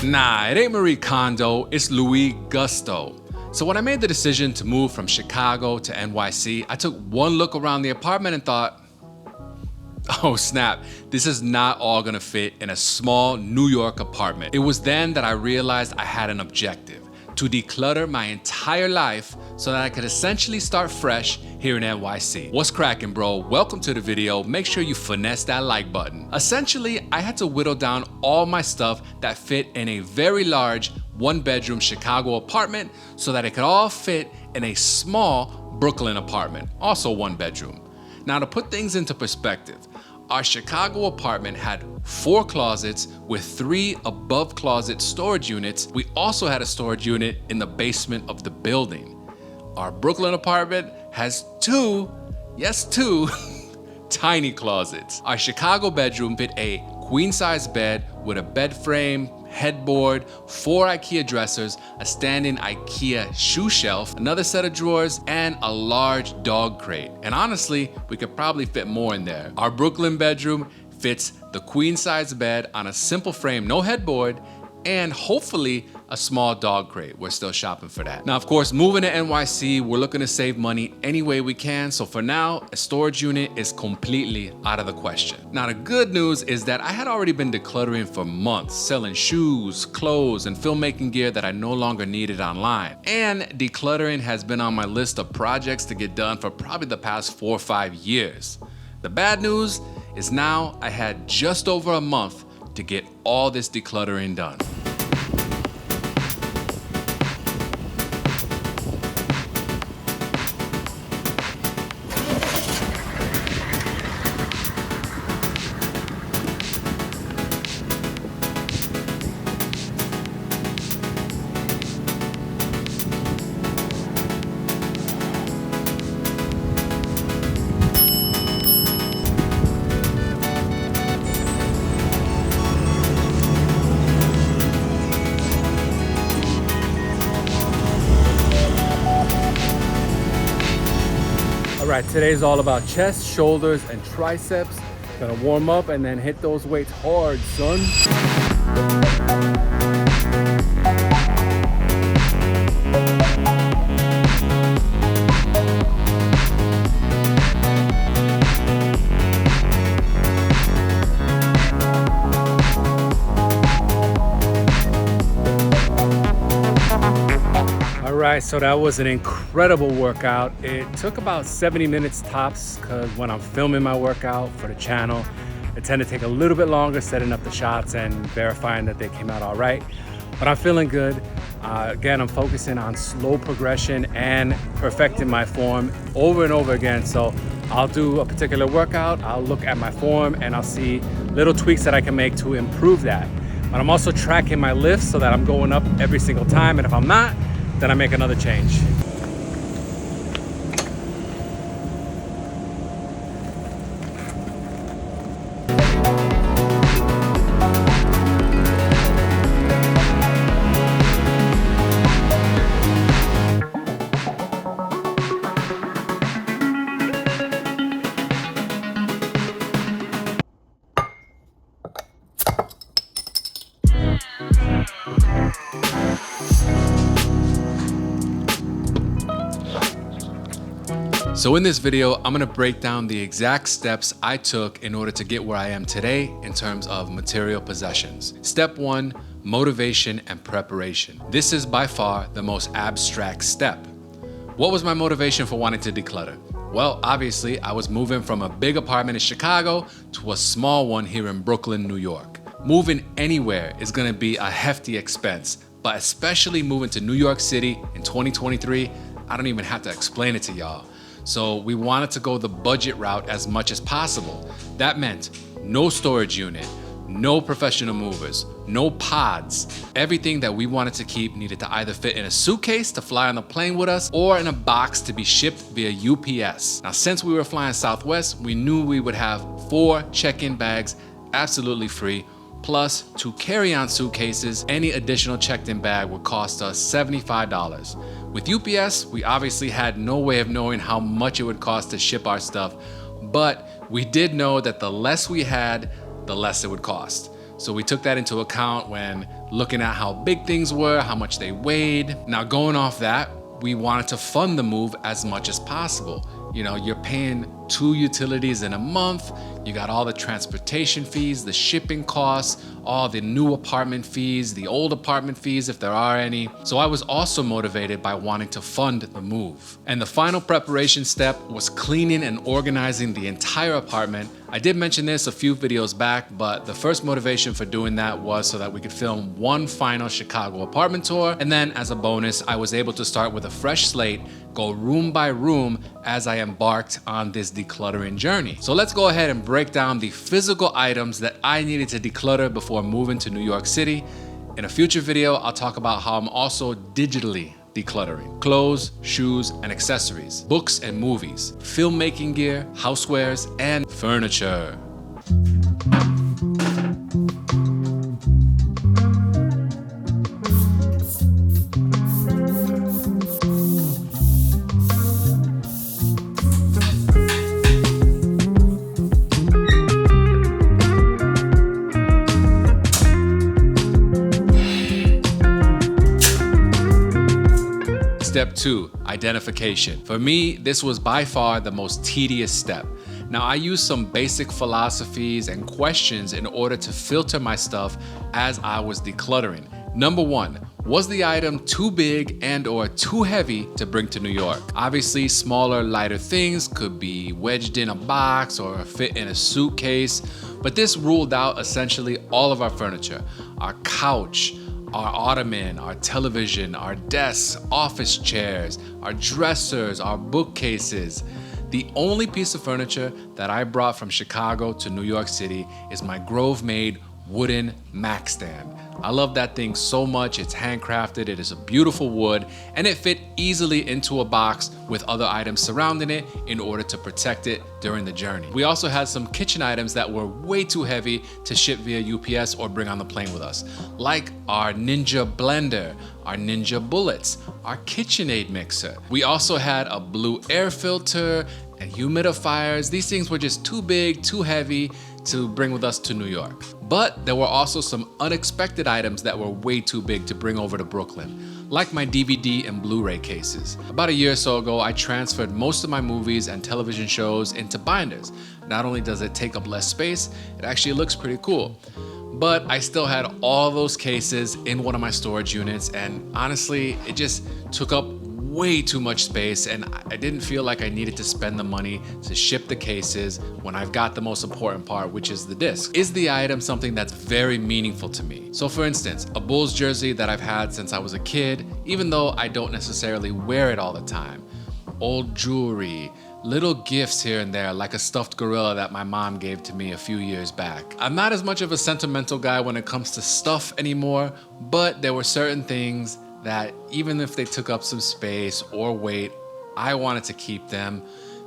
Nah, it ain't Marie Kondo, it's Louis Gusto. So when I made the decision to move from Chicago to NYC, I took one look around the apartment and thought, oh snap, this is not all gonna fit in a small New York apartment. It was then that I realized I had an objective: to declutter my entire life so that I could essentially start fresh here in NYC. What's cracking, bro? Welcome to the video. Make sure you finesse that like button. Essentially, I had to whittle down all my stuff that fit in a very large one-bedroom Chicago apartment so that it could all fit in a small Brooklyn apartment, also one bedroom. Now, to put things into perspective, our Chicago apartment had 4 closets with 3 above closet storage units. We also had a storage unit in the basement of the building. Our Brooklyn apartment has 2, yes 2, tiny closets. Our Chicago bedroom fit a queen-size bed with a bed frame, headboard, 4 IKEA dressers, a standing IKEA shoe shelf, another set of drawers, and a large dog crate. And honestly, we could probably fit more in there. Our Brooklyn bedroom fits the queen size bed on a simple frame, no headboard, and hopefully a small dog crate. We're still shopping for that. Now, of course, moving to NYC, we're looking to save money any way we can. So for now, a storage unit is completely out of the question. Now, the good news is that I had already been decluttering for months, selling shoes, clothes, and filmmaking gear that I no longer needed online. And decluttering has been on my list of projects to get done for probably the past 4 or 5 years. The bad news is now I had just over a month to get all this decluttering done. All right, today's all about chest, shoulders, and triceps. Gonna warm up and then hit those weights hard, son. Alright, so that was an incredible workout. It took about 70 minutes tops because when I'm filming my workout for the channel, it tend to take a little bit longer setting up the shots and verifying that they came out all right. But I'm feeling good. Again, I'm focusing on slow progression and perfecting my form over and over again. So I'll do a particular workout, I'll look at my form, and I'll see little tweaks that I can make to improve that. But I'm also tracking my lifts so that I'm going up every single time, and if I'm not, then I make another change. So in this video, I'm gonna break down the exact steps I took in order to get where I am today in terms of material possessions. Step 1, motivation and preparation. This is by far the most abstract step. What was my motivation for wanting to declutter? Well, obviously, I was moving from a big apartment in Chicago to a small one here in Brooklyn, New York. Moving anywhere is gonna be a hefty expense, but especially moving to New York City in 2023, I don't even have to explain it to y'all. So we wanted to go the budget route as much as possible. That meant no storage unit, no professional movers, no pods. Everything that we wanted to keep needed to either fit in a suitcase to fly on the plane with us or in a box to be shipped via UPS. Now, since we were flying Southwest, we knew we would have 4 check-in bags absolutely free, plus 2 carry-on suitcases. Any additional checked-in bag would cost us $75. With UPS, we obviously had no way of knowing how much it would cost to ship our stuff, but we did know that the less we had, the less it would cost. So we took that into account when looking at how big things were, how much they weighed. Now going off that, we wanted to fund the move as much as possible. You know, you're paying 2 utilities in a month, you got all the transportation fees, the shipping costs, all the new apartment fees, the old apartment fees if there are any. So I was also motivated by wanting to fund the move. And the final preparation step was cleaning and organizing the entire apartment. I did mention this a few videos back, but the first motivation for doing that was so that we could film one final Chicago apartment tour. And then as a bonus, I was able to start with a fresh slate, go room by room as I embarked on this decluttering journey. So let's go ahead and break down the physical items that I needed to declutter before moving to New York City. In a future video, I'll talk about how I'm also digitally decluttering: clothes, shoes, and accessories, books and movies, filmmaking gear, housewares, and furniture. Step 2, identification. For me, this was by far the most tedious step. Now, I used some basic philosophies and questions in order to filter my stuff as I was decluttering. Number 1, was the item too big and or too heavy to bring to New York? Obviously, smaller, lighter things could be wedged in a box or fit in a suitcase, but this ruled out essentially all of our furniture: our couch, our ottoman, our television, our desks, office chairs, our dressers, our bookcases. The only piece of furniture that I brought from Chicago to New York City is my Grove-made wooden Mac stand. I love that thing so much. It's handcrafted, it is a beautiful wood, and it fit easily into a box with other items surrounding it in order to protect it during the journey. We also had some kitchen items that were way too heavy to ship via UPS or bring on the plane with us, like our Ninja blender, our Ninja bullets, our KitchenAid mixer. We also had a blue air filter and humidifiers. These things were just too big, too heavy to bring with us to New York. But there were also some unexpected items that were way too big to bring over to Brooklyn, like my DVD and Blu-ray cases. About a year or so ago, I transferred most of my movies and television shows into binders. Not only does it take up less space, it actually looks pretty cool. But I still had all those cases in one of my storage units, and honestly, it just took up way too much space, and I didn't feel like I needed to spend the money to ship the cases when I've got the most important part, which is the disc. Is the item something that's very meaningful to me? So for instance, a Bulls jersey that I've had since I was a kid, even though I don't necessarily wear it all the time. Old jewelry, little gifts here and there, like a stuffed gorilla that my mom gave to me a few years back. I'm not as much of a sentimental guy when it comes to stuff anymore, but there were certain things that even if they took up some space or weight, I wanted to keep them,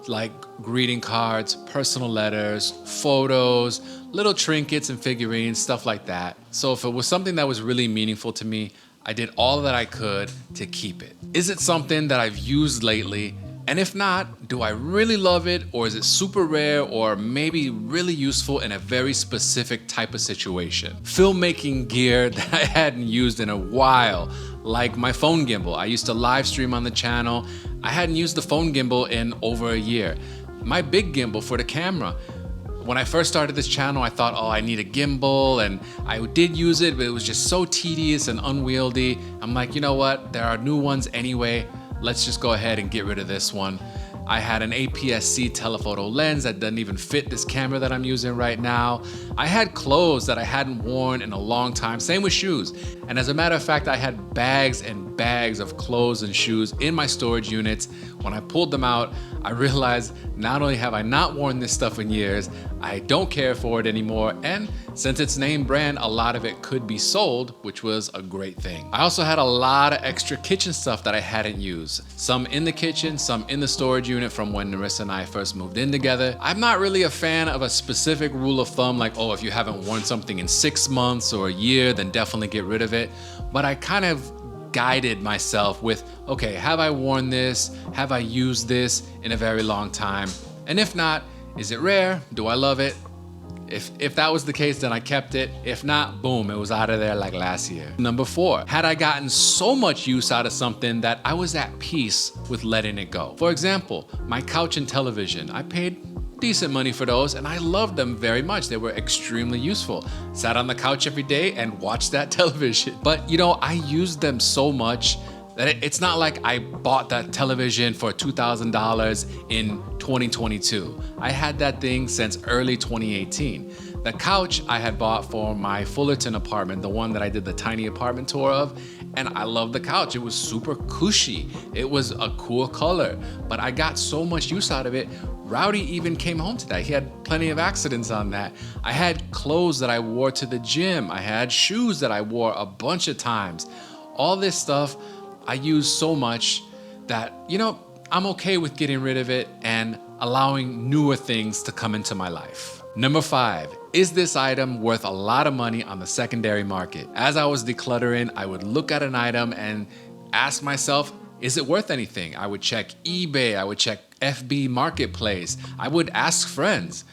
like greeting cards, personal letters, photos, little trinkets and figurines, stuff like that. So if it was something that was really meaningful to me, I did all that I could to keep it. Is it something that I've used lately? And if not, do I really love it, or is it super rare or maybe really useful in a very specific type of situation? Filmmaking gear that I hadn't used in a while, like my phone gimbal. I used to live stream on the channel. I hadn't used the phone gimbal in over a year. My big gimbal for the camera. When I first started this channel, I thought, oh, I need a gimbal, and I did use it, but it was just so tedious and unwieldy. I'm like, you know what? There are new ones anyway. Let's just go ahead and get rid of this one. I had an APS-C telephoto lens that doesn't even fit this camera that I'm using right now. I had clothes that I hadn't worn in a long time, same with shoes. And as a matter of fact, I had bags and bags of clothes and shoes in my storage units. When I pulled them out, I realized not only have I not worn this stuff in years, I don't care for it anymore, and since it's name brand, a lot of it could be sold, which was a great thing. I also had a lot of extra kitchen stuff that I hadn't used. Some in the kitchen, some in the storage unit from when Narissa and I first moved in together. I'm not really a fan of a specific rule of thumb like, oh, if you haven't worn something in 6 months or a year, then definitely get rid of it. But I kind of guided myself with, okay, have I worn this? Have I used this in a very long time? And if not, is it rare? Do I love it? If that was the case, then I kept it. If not, boom, it was out of there like last year. Number 4, had I gotten so much use out of something that I was at peace with letting it go. For example, my couch and television. I paid decent money for those and I loved them very much. They were extremely useful. Sat on the couch every day and watched that television. But you know, I used them so much that it's not like I bought that television for $2,000 in 2022. I had that thing since early 2018. The couch I had bought for my Fullerton apartment, the one that I did the tiny apartment tour of, and I love the couch. It was super cushy. It was a cool color, but I got so much use out of it. Rowdy even came home to that. He had plenty of accidents on that. I had clothes that I wore to the gym. I had shoes that I wore a bunch of times. All this stuff I use so much that, you know, I'm okay with getting rid of it and allowing newer things to come into my life. Number 5, is this item worth a lot of money on the secondary market? As I was decluttering, I would look at an item and ask myself, is it worth anything? I would check eBay, I would check FB Marketplace, I would ask friends.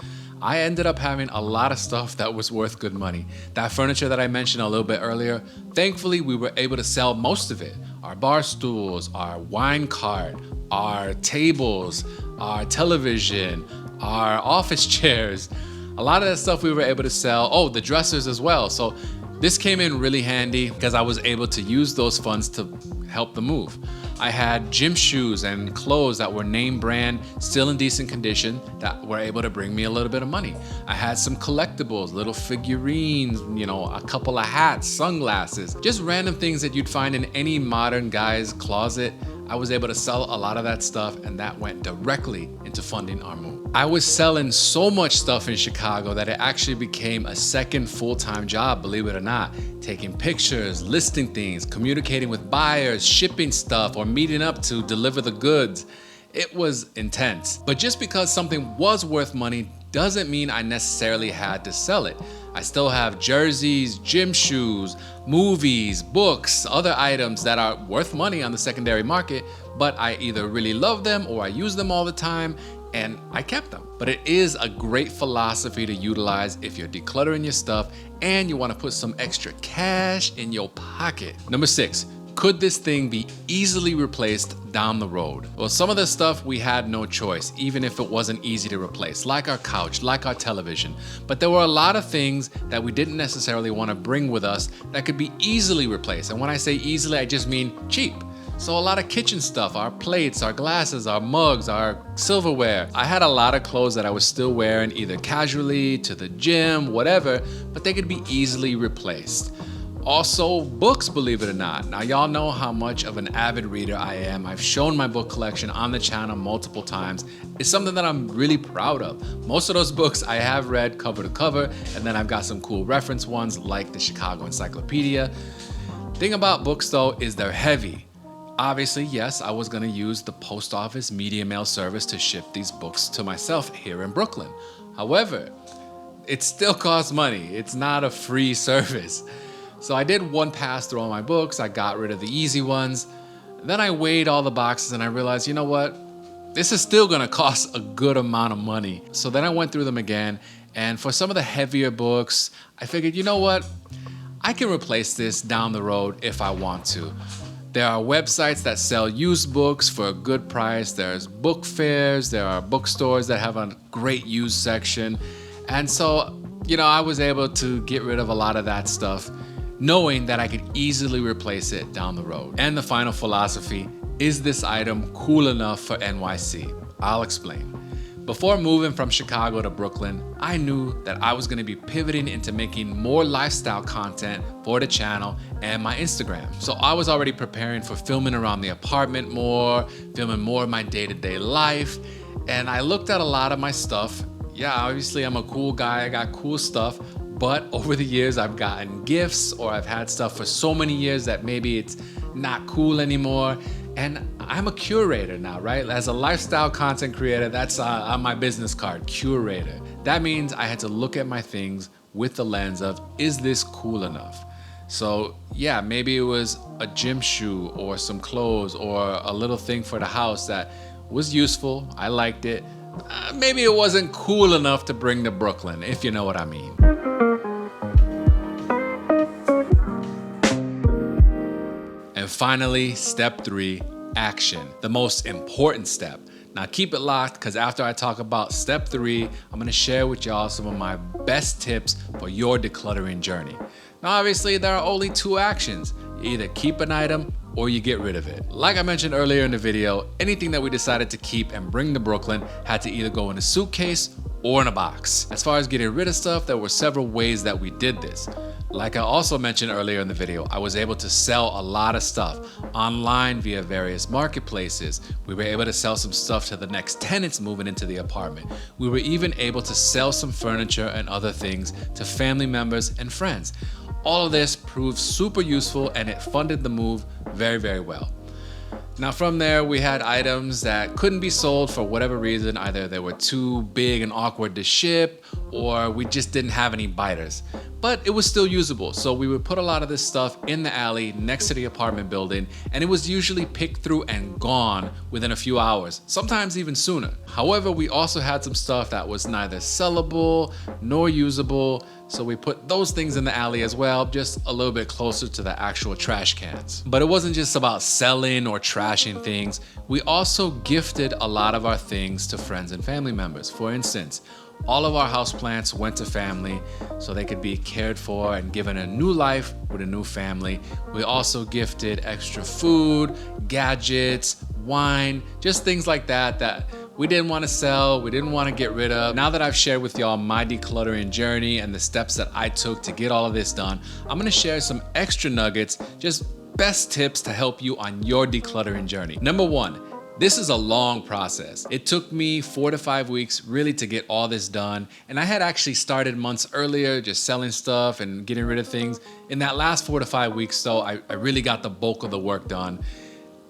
I ended up having a lot of stuff that was worth good money. That furniture that I mentioned a little bit earlier, thankfully we were able to sell most of it. Our bar stools, our wine cart, our tables, our television, our office chairs. A lot of that stuff we were able to sell. Oh, the dressers as well. So this came in really handy because I was able to use those funds to help the move. I had gym shoes and clothes that were name brand, still in decent condition, that were able to bring me a little bit of money. I had some collectibles, little figurines, you know, a couple of hats, sunglasses, just random things that you'd find in any modern guy's closet. I was able to sell a lot of that stuff and that went directly into funding our move. I was selling so much stuff in Chicago that it actually became a second full-time job, believe it or not. Taking pictures, listing things, communicating with buyers, shipping stuff, or meeting up to deliver the goods. It was intense. But just because something was worth money doesn't mean I necessarily had to sell it. I still have jerseys, gym shoes, movies, books, other items that are worth money on the secondary market, but I either really love them or I use them all the time and I kept them. But it is a great philosophy to utilize if you're decluttering your stuff and you want to put some extra cash in your pocket. Number 6, could this thing be easily replaced down the road? Well, some of the stuff we had no choice, even if it wasn't easy to replace, like our couch, like our television. But there were a lot of things that we didn't necessarily want to bring with us that could be easily replaced. And when I say easily, I just mean cheap. So a lot of kitchen stuff, our plates, our glasses, our mugs, our silverware. I had a lot of clothes that I was still wearing either casually, to the gym, whatever, but they could be easily replaced. Also, books, believe it or not. Now, y'all know how much of an avid reader I am. I've shown my book collection on the channel multiple times. It's something that I'm really proud of. Most of those books I have read cover to cover, and then I've got some cool reference ones like the Chicago Encyclopedia. Thing about books though is they're heavy. Obviously, yes, I was gonna use the post office media mail service to ship these books to myself here in Brooklyn. However, it still costs money. It's not a free service. So I did one pass through all my books. I got rid of the easy ones. Then I weighed all the boxes and I realized, you know what? This is still gonna cost a good amount of money. So then I went through them again. And for some of the heavier books, I figured, you know what? I can replace this down the road if I want to. There are websites that sell used books for a good price. There's book fairs. There are bookstores that have a great used section. And so, you know, I was able to get rid of a lot of that stuff, knowing that I could easily replace it down the road. And the final philosophy, is this item cool enough for NYC? I'll explain. Before moving from Chicago to Brooklyn, I knew that I was gonna be pivoting into making more lifestyle content for the channel and my Instagram. So I was already preparing for filming around the apartment more, filming more of my day-to-day life. And I looked at a lot of my stuff. Yeah, obviously I'm a cool guy, I got cool stuff. But over the years, I've gotten gifts or I've had stuff for so many years that maybe it's not cool anymore. And I'm a curator now, right? As a lifestyle content creator, that's on my business card, curator. That means I had to look at my things with the lens of, is this cool enough? So yeah, maybe it was a gym shoe or some clothes or a little thing for the house that was useful, I liked it, maybe it wasn't cool enough to bring to Brooklyn, if you know what I mean. And finally, step 3, action, the most important step. Now keep it locked, because after I talk about step 3, I'm gonna share with y'all some of my best tips for your decluttering journey. Now obviously there are only 2 actions. You either keep an item or you get rid of it. Like I mentioned earlier in the video, anything that we decided to keep and bring to Brooklyn had to either go in a suitcase or in a box. As far as getting rid of stuff, there were several ways that we did this. Like I also mentioned earlier in the video, I was able to sell a lot of stuff online via various marketplaces. We were able to sell some stuff to the next tenants moving into the apartment. We were even able to sell some furniture and other things to family members and friends. All of this proved super useful and it funded the move very, very well. Now from there, we had items that couldn't be sold for whatever reason. Either they were too big and awkward to ship, or we just didn't have any biters. But it was still usable, so we would put a lot of this stuff in the alley next to the apartment building, and it was usually picked through and gone within a few hours, sometimes even sooner. However, we also had some stuff that was neither sellable nor usable, so we put those things in the alley as well, just a little bit closer to the actual trash cans. But it wasn't just about selling or trashing things. We also gifted a lot of our things to friends and family members. For instance, all of our houseplants went to family so they could be cared for and given a new life with a new family. We also gifted extra food, gadgets, wine, just things like that that we didn't want to sell, we didn't want to get rid of. Now that I've shared with y'all my decluttering journey and the steps that I took to get all of this done, I'm going to share some extra nuggets, just best tips to help you on your decluttering journey. Number 1, this is a long process. It took me 4 to 5 weeks really to get all this done. And I had actually started months earlier, just selling stuff and getting rid of things. In that last 4 to 5 weeks though, I really got the bulk of the work done.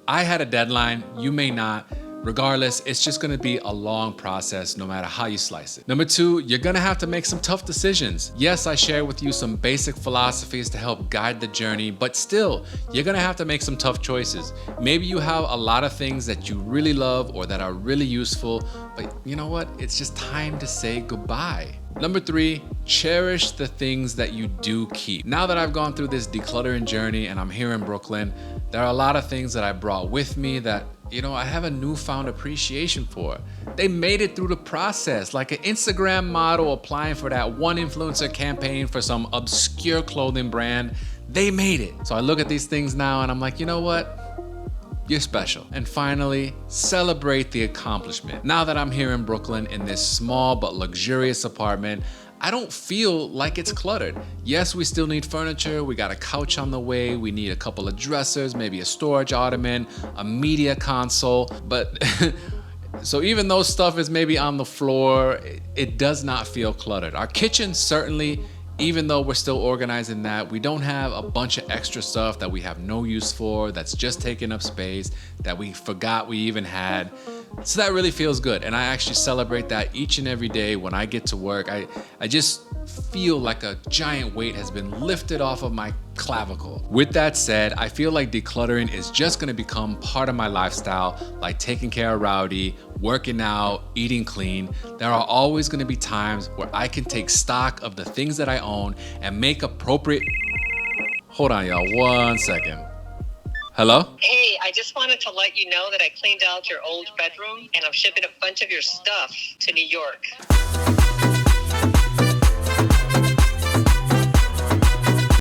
I had a deadline, you may not. Regardless, it's just gonna be a long process no matter how you slice it. Number 2, you're gonna have to make some tough decisions. Yes, I share with you some basic philosophies to help guide the journey, but still, you're gonna have to make some tough choices. Maybe you have a lot of things that you really love or that are really useful, but you know what? It's just time to say goodbye. Number 3, cherish the things that you do keep. Now that I've gone through this decluttering journey and I'm here in Brooklyn, there are a lot of things that I brought with me that I have a newfound appreciation for. They made it through the process, like an Instagram model applying for that one influencer campaign for some obscure clothing brand. They made it. So I look at these things now and I'm like, you know what? You're special. And finally, celebrate the accomplishment. Now that I'm here in Brooklyn in this small but luxurious apartment, I don't feel like it's cluttered. Yes, we still need furniture. We got a couch on the way. We need a couple of dressers, maybe a storage ottoman, a media console. But so even though stuff is maybe on the floor, it does not feel cluttered. Our kitchen certainly, even though we're still organizing that, we don't have a bunch of extra stuff that we have no use for, that's just taking up space, that we forgot we even had. So that really feels good. And I actually celebrate that each and every day when I get to work. I just feel like a giant weight has been lifted off of my clavicle. With that said, I feel like decluttering is just gonna become part of my lifestyle, like taking care of Rowdy, working out, eating clean. There are always gonna be times where I can take stock of the things that I own and make appropriate... Hold on, y'all, 1 second. Hello? Hey, I just wanted to let you know that I cleaned out your old bedroom and I'm shipping a bunch of your stuff to New York.